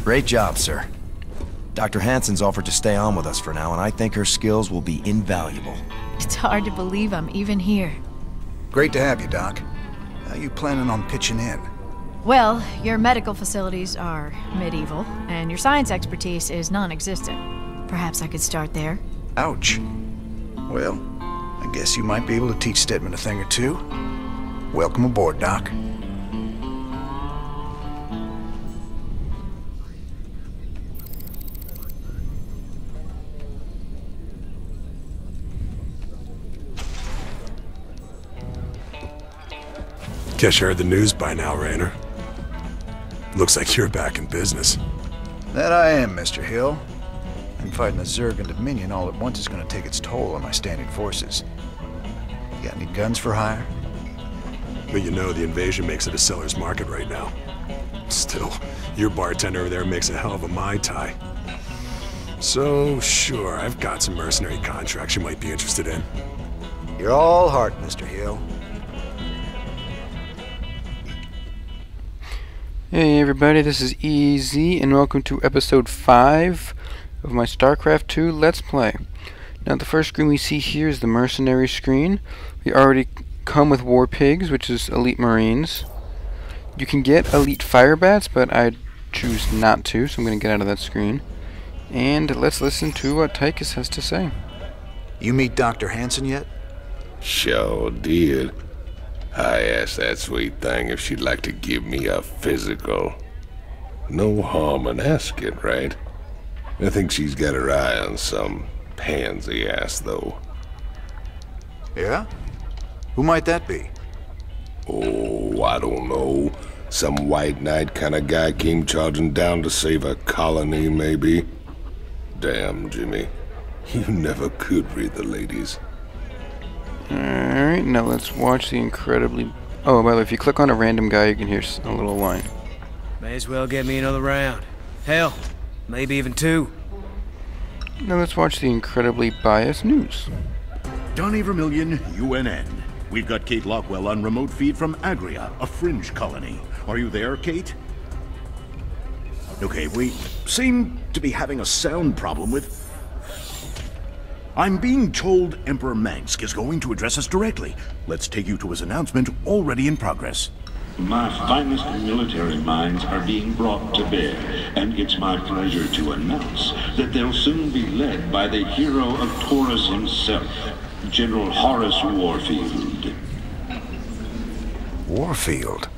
Great job, sir. Dr. Hansen's offered to stay on with us for now, and I think her skills will be invaluable. It's hard to believe I'm even here. Great to have you, Doc. How you planning on pitching in? Well, your medical facilities are medieval, and your science expertise is non-existent. Perhaps I could start there. Ouch. Well, I guess you might be able to teach Stedman a thing or two. Welcome aboard, Doc. Guess you heard the news by now, Raynor. Looks like you're back in business. That I am, Mr. Hill. And fighting the Zerg and Dominion all at once is going to take its toll on my standing forces. You got any guns for hire? But you know the invasion makes it a seller's market right now. Still, your bartender over there makes a hell of a Mai Tai. So, sure, I've got some mercenary contracts you might be interested in. You're all heart, Mr. Hill. Hey everybody, this is EZ, and welcome to episode 5 of my Starcraft 2 Let's Play. Now the first screen we see here is the mercenary screen. We already come with war pigs, which is elite marines. You can get elite fire bats, but I choose not to, so I'm going to get out of that screen. And let's listen to what Tychus has to say. You meet Dr. Hansen yet? Sure did. I asked that sweet thing if she'd like to give me a physical. No harm in asking, right? I think she's got her eye on some pansy ass, though. Yeah? Who might that be? Oh, I don't know. Some white knight kind of guy came charging down to save a colony, maybe. Damn, Jimmy. You never could read the ladies. Alright, now let's watch the incredibly... Oh, by the way, if you click on a random guy, you can hear a little line. May as well get me another round. Hell, maybe even 2. Now let's watch the incredibly biased news. Donnie Vermillion, UNN. We've got Kate Lockwell on remote feed from Agria, a fringe colony. Are you there, Kate? Okay, we seem to be having a sound problem with... I'm being told Emperor Mangsk is going to address us directly. Let's take you to his announcement, already in progress. My finest military minds are being brought to bear, and it's my pleasure to announce that they'll soon be led by the hero of Taurus himself, General Horace Warfield. Warfield?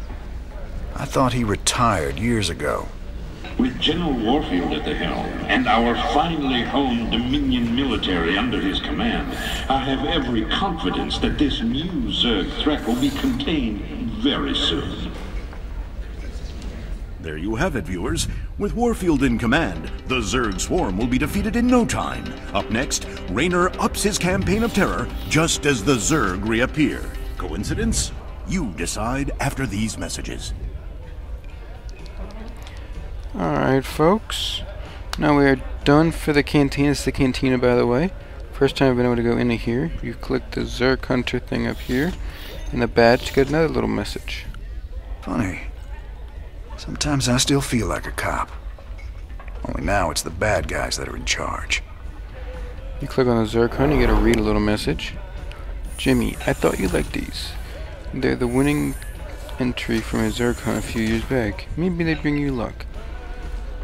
I thought he retired years ago. With General Warfield at the helm, and our finely honed Dominion military under his command, I have every confidence that this new Zerg threat will be contained very soon. There you have it, viewers. With Warfield in command, the Zerg swarm will be defeated in no time. Up next, Raynor ups his campaign of terror just as the Zerg reappear. Coincidence? You decide after these messages. Alright folks, now we are done for the cantina. It's the cantina, by the way. First time I've been able to go into here. You click the Zerg Hunter thing up here, and the badge to get another little message. Funny. Sometimes I still feel like a cop. Only now it's the bad guys that are in charge. You click on the Zerg Hunter, you get to read a little message. Jimmy, I thought you liked these. They're the winning entry from a Zerg Hunt a few years back. Maybe they bring you luck.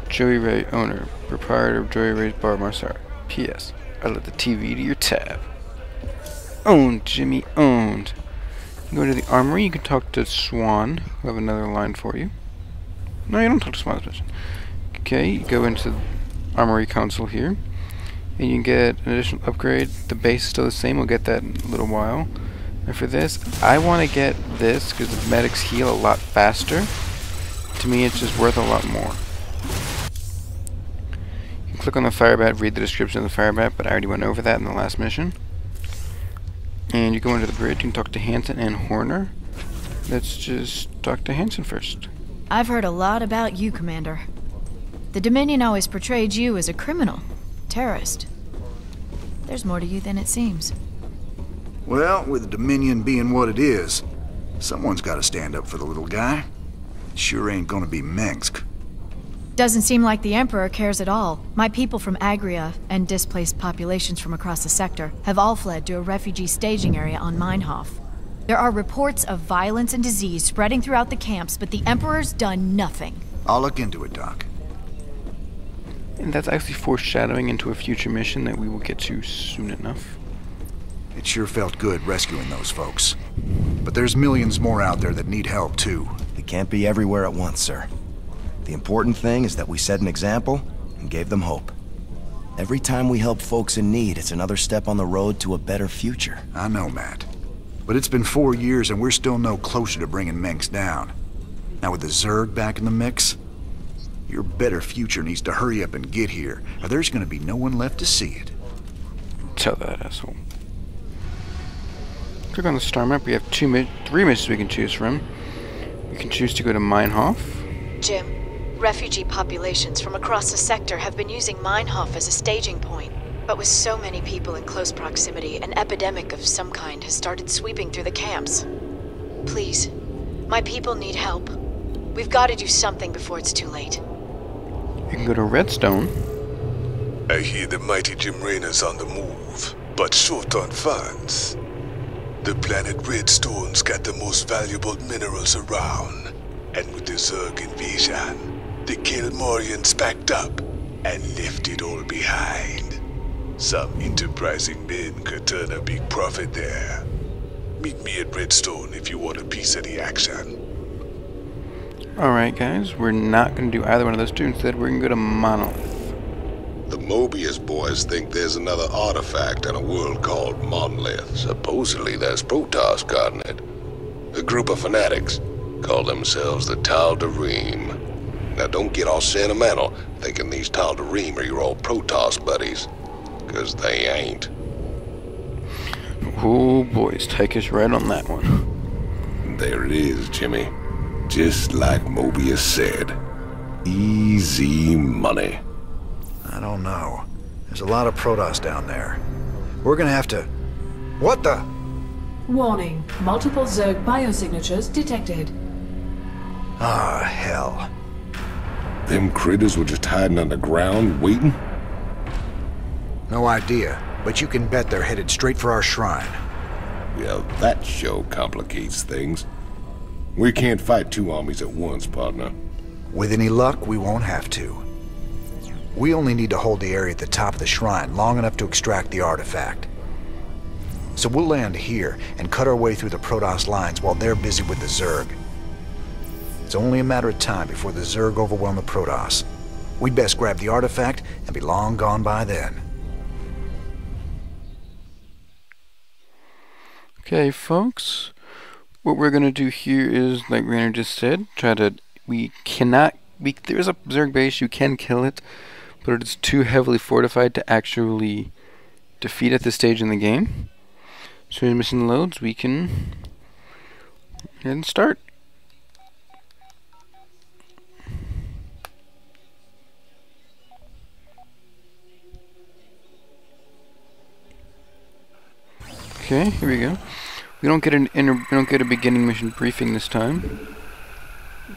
Joey Ray, owner, proprietor of Joey Ray's Bar Marsar. P.S. I let the TV to your tab. Owned, Jimmy, owned. You go to the armory, you can talk to Swan, who have another line for you. No, you don't talk to Swan. Okay, you go into the armory console here, and you can get an additional upgrade. The base is still the same, we'll get that in a little while. And for this, I want to get this, because the medics heal a lot faster. To me, it's just worth a lot more. Click on the Firebat, read the description of the Firebat, but I already went over that in the last mission. And you go into the bridge, you can talk to Hansen and Horner. Let's just talk to Hansen first. I've heard a lot about you, Commander. The Dominion always portrayed you as a criminal, terrorist. There's more to you than it seems. Well, with the Dominion being what it is, someone's got to stand up for the little guy. It sure ain't gonna be Mangsk. Doesn't seem like the Emperor cares at all. My people from Agria and displaced populations from across the sector have all fled to a refugee staging area on Meinhof. There are reports of violence and disease spreading throughout the camps, but the Emperor's done nothing. I'll look into it, Doc. And that's actually foreshadowing into a future mission that we will get to soon enough. It sure felt good rescuing those folks. But there's millions more out there that need help, too. We can't be everywhere at once, sir. The important thing is that we set an example and gave them hope. Every time we help folks in need, it's another step on the road to a better future. I know, Matt. But it's been 4 years and we're still no closer to bringing Mengs down. Now with the Zerg back in the mix, your better future needs to hurry up and get here, or there's gonna be no one left to see it. Tell that asshole. Click on the star map. We have three missions we can choose from. We can choose to go to Meinhof. Jim, refugee populations from across the sector have been using Meinhof as a staging point. But with so many people in close proximity, an epidemic of some kind has started sweeping through the camps. Please, my people need help. We've got to do something before it's too late. You can go to Redstone. I hear the mighty Jim Raynor's on the move, but short on funds. The planet Redstone's got the most valuable minerals around, and with the Zerg invasion, the Kelmorians backed up and left it all behind. Some enterprising men could turn a big profit there. Meet me at Redstone if you want a piece of the action. Alright guys, we're not going to do either one of those two. Instead, we're going to go to Monolith. The Mobius boys think there's another artifact in a world called Monolith. Supposedly there's Protoss guarding it. A group of fanatics call themselves the Tal'Darim. Now don't get all sentimental thinking these Tal'Darim are your old Protoss buddies. 'Cause they ain't. Oh boys, take us right on that one. There it is, Jimmy. Just like Mobius said. Easy money. I don't know. There's a lot of Protoss down there. We're gonna have to... What the? Warning. Multiple Zerg biosignatures detected. Ah, hell. Them critters were just hiding underground, waiting? No idea, but you can bet they're headed straight for our shrine. Well, that sure complicates things. We can't fight two armies at once, partner. With any luck, we won't have to. We only need to hold the area at the top of the shrine long enough to extract the artifact. So we'll land here and cut our way through the Protoss lines while they're busy with the Zerg. It's only a matter of time before the Zerg overwhelm the Protoss. We'd best grab the artifact and be long gone by then. Okay, folks, what we're gonna do here is, like Rainer just said, there's a Zerg base, you can kill it, but it's too heavily fortified to actually defeat at this stage in the game. So as mission loads, we can go ahead and start. Okay, here we go. We don't get a beginning mission briefing this time.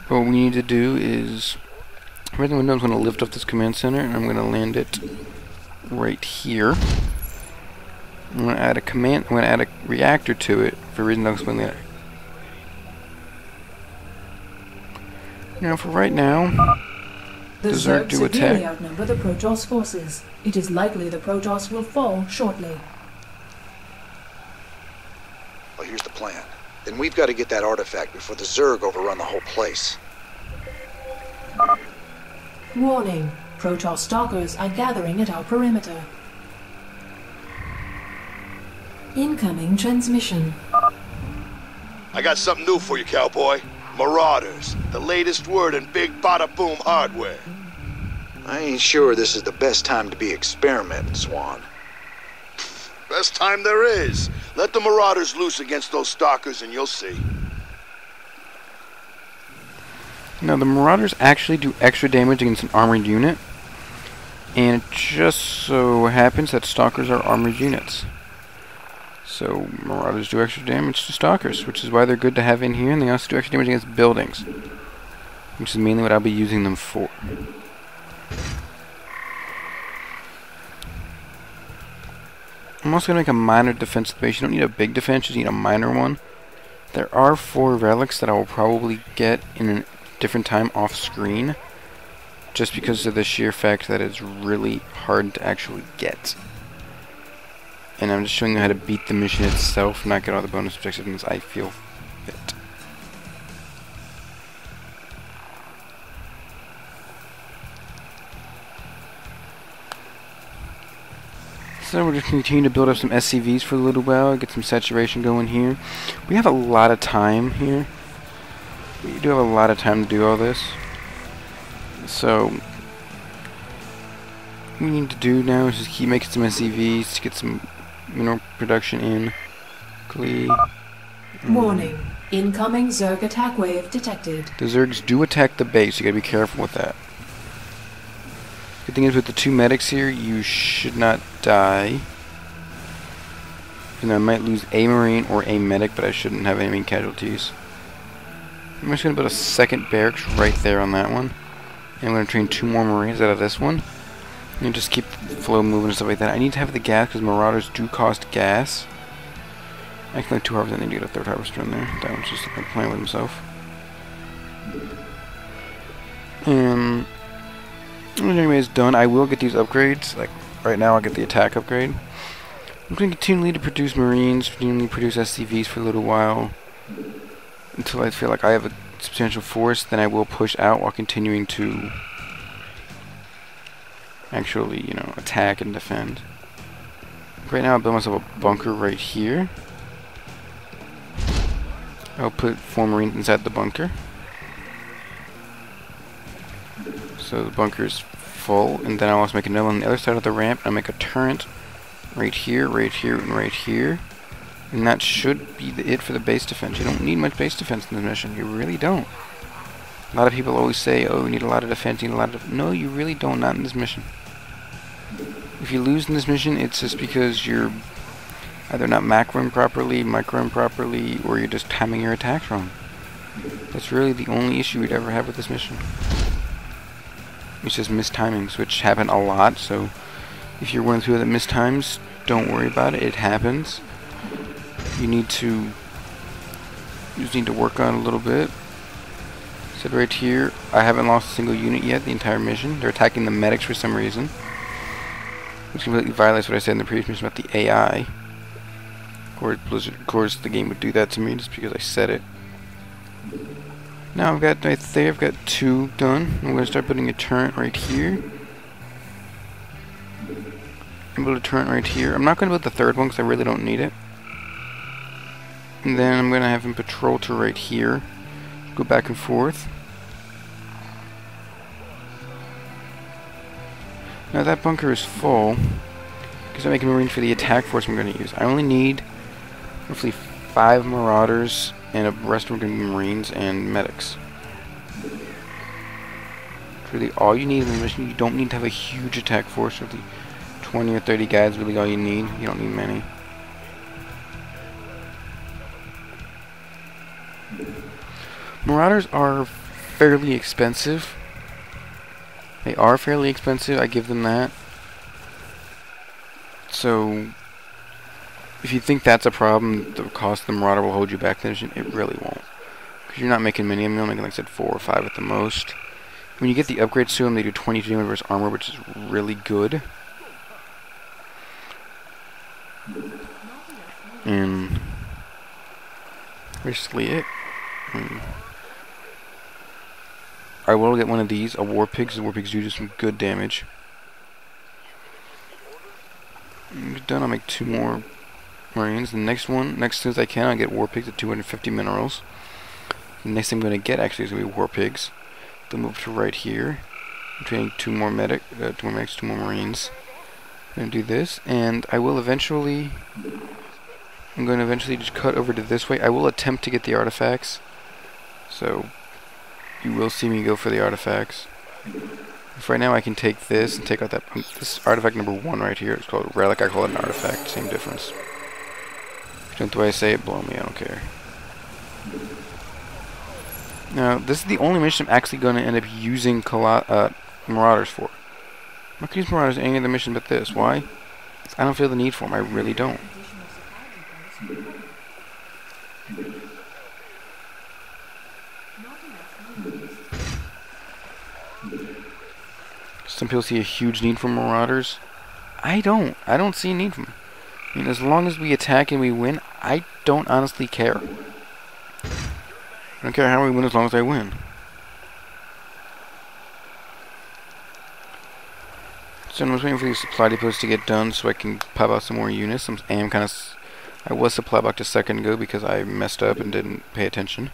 What we need to do is, right now I'm going to lift up this command center and I'm going to land it right here. I'm going to add a reactor to it for a reason I'll explain later. Now for right now, the Zerg Zerg do severely attack. outnumber the Protoss forces. It is likely the Protoss will fall shortly. Well, here's the plan. Then we've got to get that artifact before the Zerg overrun the whole place. Warning. Protoss stalkers are gathering at our perimeter. Incoming transmission. I got something new for you, cowboy. Marauders. The latest word in big bada-boom hardware. I ain't sure this is the best time to be experimenting, Swan. Best time there is. Let the Marauders loose against those stalkers and you'll see. Now the Marauders actually do extra damage against an armored unit, and it just so happens that Stalkers are armored units. So Marauders do extra damage to Stalkers, which is why they're good to have in here, and they also do extra damage against buildings, which is mainly what I'll be using them for. I'm also going to make a minor defense base. You don't need a big defense, you need a minor one. There are 4 relics that I will probably get in a different time off screen, just because of the sheer fact that it's really hard to actually get. And I'm just showing you how to beat the mission itself, not get all the bonus objectives as I feel fit. So we're just continuing to build up some SCVs for a little while, get some saturation going here. We have a lot of time here. We do have a lot of time to do all this. So what we need to do now is just keep making some SCVs to get some mineral production in. Warning. Incoming Zerg attack wave detected. The Zergs do attack the base, you gotta be careful with that. Good thing is with the 2 medics here, you should not die. And I might lose a marine or a medic, but I shouldn't have any casualties. I'm just gonna build a second barracks right there on that one. And I'm gonna train 2 more marines out of this one. And just keep the flow moving and stuff like that. I need to have the gas because marauders do cost gas. Actually, like 2 harvesters, I need to get a 3rd harvester in there. That one's just like playing with himself. When anyways done, I will get these upgrades. Like right now, I'll get the attack upgrade. I'm going to continually to produce marines, continually produce SCVs for a little while until I feel like I have a substantial force. Then I will push out while continuing to actually, you know, attack and defend. Right now, I'll build myself a bunker right here. I'll put 4 marines inside the bunker. So the bunker is full, and then I'll also make another one on the other side of the ramp. I'll make a turret right here, and right here. And that should be it for the base defense. You don't need much base defense in this mission. You really don't. A lot of people always say, oh, you need a lot of defense, you need a lot of... No, you really don't, not in this mission. If you lose in this mission, it's just because you're either not macroing properly, microing properly, or you're just timing your attacks wrong. That's really the only issue we'd ever have with this mission. It's just mistimings, which happen a lot, so if you're one of the people that mistimes, don't worry about it, it happens. You just need to work on it a little bit. So right here, I haven't lost a single unit yet, the entire mission. They're attacking the medics for some reason, which completely violates what I said in the previous mission about the AI. Of course, the game would do that to me just because I said it. Now I've got, I've got 2 done. I'm going to start putting a turret right here. And build a turret right here. I'm not going to build the 3rd one because I really don't need it. And then I'm going to have him patrol to right here. Go back and forth. Now that bunker is full because I'm making marines for the attack force I'm going to use. I only need roughly 5 marauders, and the rest are going to be marines and medics. It's really all you need in the mission. You don't need to have a huge attack force. Really, 20 or 30 guys really all you need. You don't need many. Marauders are fairly expensive. They are fairly expensive, I give them that. So if you think that's a problem, the cost of the Marauder will hold you back, then it really won't. Because you're not making many, you're making, like I said, 4 or 5 at the most. When you get the upgrades to them, they do 22 damage versus armor, which is really good. And basically it. I will get one of these, a War Pigs. The War Pigs do some good damage. Done, I'll make 2 more Marines. The next one, next soon as I can, I'll get War Pigs at 250 minerals. The next thing I'm going to get actually is going to be War Pigs. Then move to right here. I'm training 2 more medics, 2 more Marines. I'm going to do this, and I will eventually... I'm going to eventually just cut over to this way. I will attempt to get the artifacts. So, you will see me go for the artifacts. For right now, I can take this and take out that... This artifact number 1 right here. It's called Relic. I call it an artifact. Same difference. Don't the way I say it, blow me. I don't care. Now, this is the only mission I'm actually going to end up using Marauders for. I could use Marauders in any other mission but this. Why? I don't feel the need for them. I really don't. Some people see a huge need for Marauders. I don't. I don't see a need for them. I mean, as long as we attack and we win, I don't honestly care. I don't care how we win as long as I win. So I'm just waiting for these supply depots to get done so I can pop out some more units. I was supply blocked a second ago because I messed up and didn't pay attention,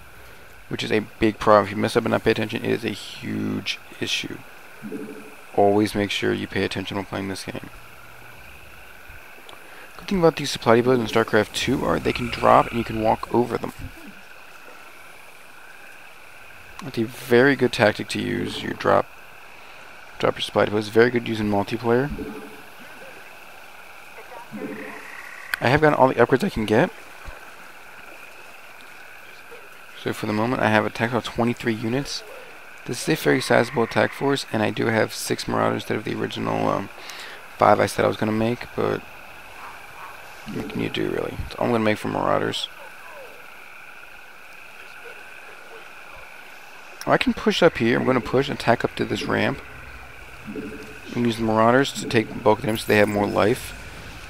which is a big problem. If you mess up and not pay attention, it is a huge issue. Always make sure you pay attention when playing this game. Good thing about these supply depots in Starcraft 2 are they can drop and you can walk over them. It's a very good tactic to use. You drop your supply depots. Very good using multiplayer. I have gotten all the upgrades I can get. So for the moment I have attack of 23 units. This is a very sizable attack force, and I do have 6 Marauders instead of the original 5 I said I was going to make, but what can you do really? That's all I'm going to make for Marauders. I can push up here. I'm going to push and attack up to this ramp. I'm going to use the Marauders to take bulk damage so they have more life.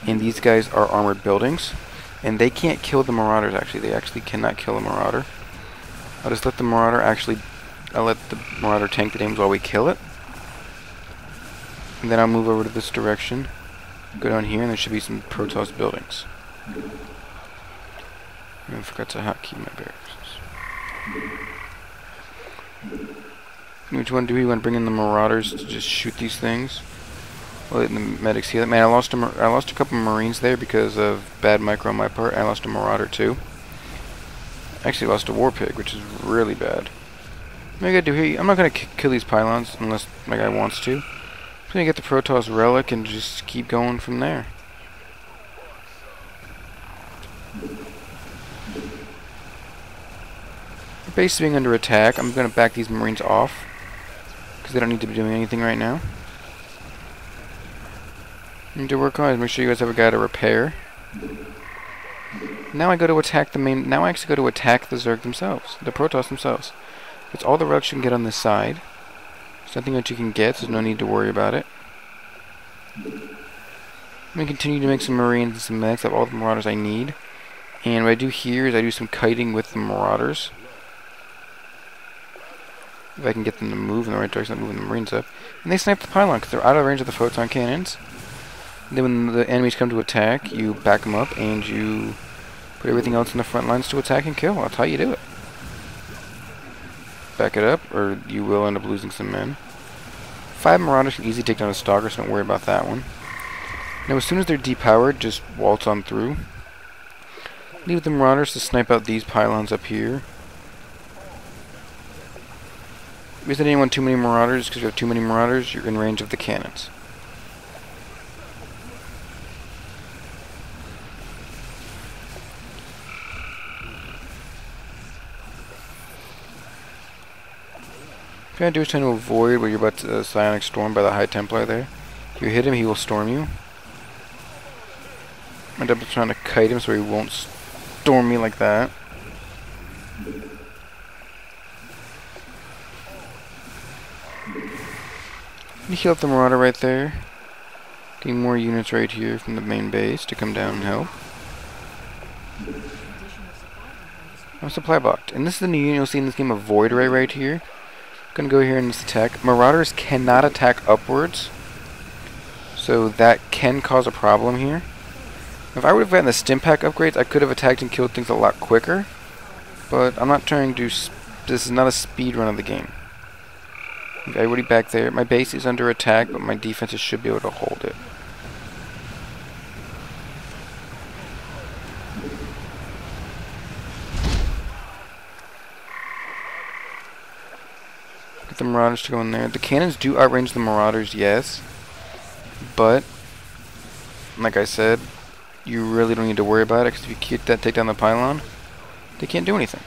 And these guys are armored buildings. And they can't kill the Marauders, actually. They actually cannot kill a Marauder. I'll just let the Marauder I'll let the Marauder tank the damage while we kill it. And then I'll move over to this direction. Go down here and there should be some Protoss buildings. I forgot to hotkey my barracks. Which one do we want to bring in the Marauders to just shoot these things? Well, the medics heal it. Man, I lost a couple of Marines there because of bad micro on my part. I lost a Marauder too. I actually lost a War Pig, which is really bad. What I gotta do here? I'm not gonna kill these pylons unless my guy wants to. I'm gonna get the Protoss relic and just keep going from there. The base is being under attack. I'm gonna back these Marines off because they don't need to be doing anything right now. What I need to work on is make sure you guys have a guy to repair. Now I go to attack the main. Now I actually go to attack the Zerg themselves, the Protoss themselves. It's all the relics you can get on this side. There's nothing that you can get, so there's no need to worry about it. I'm going to continue to make some Marines and some medics. I have all the Marauders I need. And what I do here is I do some kiting with the Marauders. If I can get them to move in the right direction, I'm moving the Marines up. And they snipe the pylon because they're out of range of the photon cannons. And then when the enemies come to attack, you back them up and you put everything else in the front lines to attack and kill. That's how you do it. Back it up, or you will end up losing some men. 5 Marauders can easily take down a Stalker, so don't worry about that one. Now, as soon as they're depowered, just waltz on through. Leave the Marauders to snipe out these pylons up here. If you want too many Marauders, because you have too many Marauders, you're in range of the cannons. What you're going to do is trying to avoid where you're about to Psionic Storm by the High Templar there. If you hit him, he will storm you. I'm trying to kite him so he won't storm me like that. You heal up the Marauder right there. Getting more units right here from the main base to come down and help. I'm supply blocked. And this is the new unit you'll see in this game, a Void Ray right here. Gonna go here and just attack. Marauders cannot attack upwards, so that can cause a problem here. If I would have gotten the stim pack upgrades, I could have attacked and killed things a lot quicker, but I'm not trying to this is not a speed run of the game. Okay, everybody back there. My base is under attack, but my defenses should be able to hold it. The Marauders to go in there. The cannons do outrange the Marauders, yes, but like I said, you really don't need to worry about it because if you take down the pylon, they can't do anything.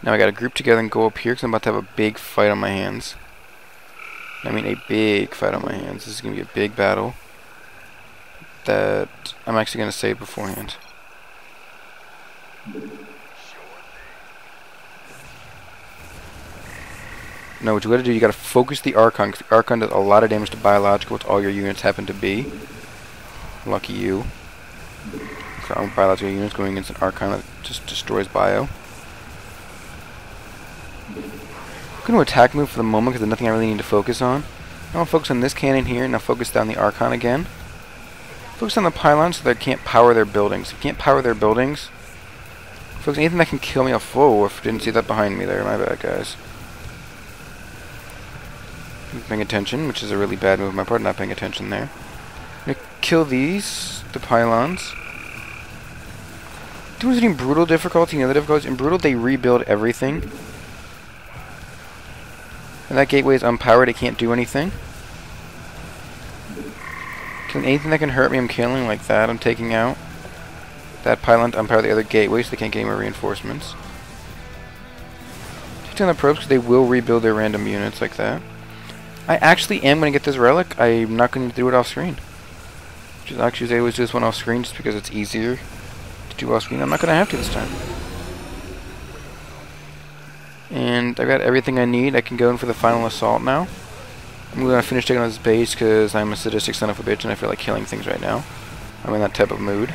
Now I got to group together and go up here because I'm about to have a big fight on my hands. I mean a big fight on my hands. This is going to be a big battle that I'm actually going to save beforehand. No, what you gotta do, you gotta focus the Archon, because the Archon does a lot of damage to biological, which all your units happen to be. Lucky you. So biological units going against an Archon that just destroys bio. I'm gonna attack move for the moment, because there's nothing I really need to focus on. I'll focus on this cannon here, and I'll focus down the Archon again. Focus on the pylons so they can't power their buildings. If you can't power their buildings, focus on anything that can kill me off. Whoa, if you didn't see that behind me there, my bad, guys. I'm paying attention, which is a really bad move on my part, not paying attention there. I'm gonna kill these, the pylons. Doing any brutal difficulty, the other difficulties. In brutal, they rebuild everything. And that gateway is unpowered, it can't do anything. Killing anything that can hurt me, I'm killing, like that, I'm taking out. That pylon to unpower the other gateway, so they can't get any more reinforcements. Take down the probes, because they will rebuild their random units like that. I actually am going to get this relic. I'm not going to do it off screen. Actually, I always do this one off screen just because it's easier to do off screen. I'm not going to have to this time. And I've got everything I need. I can go in for the final assault now. I'm going to finish taking on this base because I'm a sadistic son of a bitch and I feel like killing things right now. I'm in that type of mood.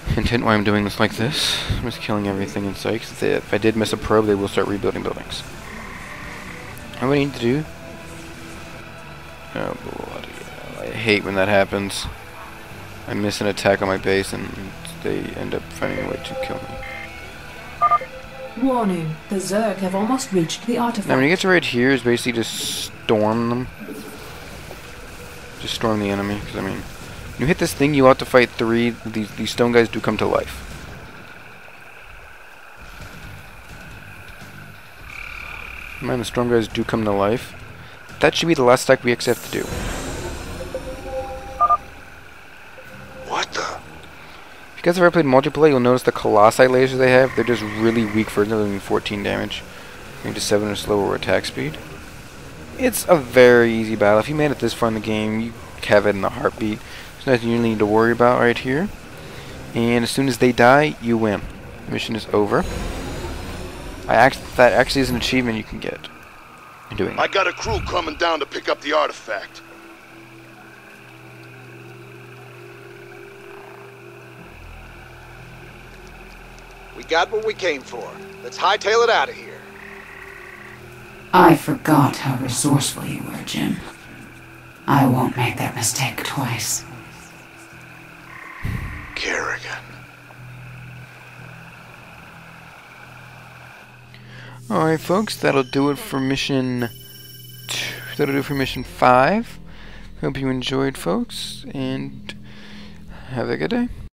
Hint why I'm doing this like this. I'm just killing everything in sight. If I did miss a probe, they will start rebuilding buildings. What I need to do? Oh bloody hell. I hate when that happens. I miss an attack on my base and they end up finding a way to kill me. Warning, the Zerg have almost reached the artifact. Now when you get to right here is basically just storm them. Just storm the enemy, because I mean, when you hit this thing you have to fight 3, these stone guys do come to life. Man, the storm guys do come to life. That should be the last attack we actually have to do. What the? If you guys have ever played multiplayer, you'll notice the Colossi lasers they have. They're just really weak versions of doing 14 damage. Going to 7 or slower attack speed. It's a very easy battle. If you made it this far in the game, you have it in a heartbeat. There's nothing you really need to worry about right here. And as soon as they die, you win. The mission is over. That actually is an achievement you can get in doing it. I got a crew coming down to pick up the artifact. We got what we came for. Let's hightail it out of here. I forgot how resourceful you were, Jim. I won't make that mistake twice. Kerrigan. Alright folks, that'll do it for mission 5. Hope you enjoyed, folks, and have a good day.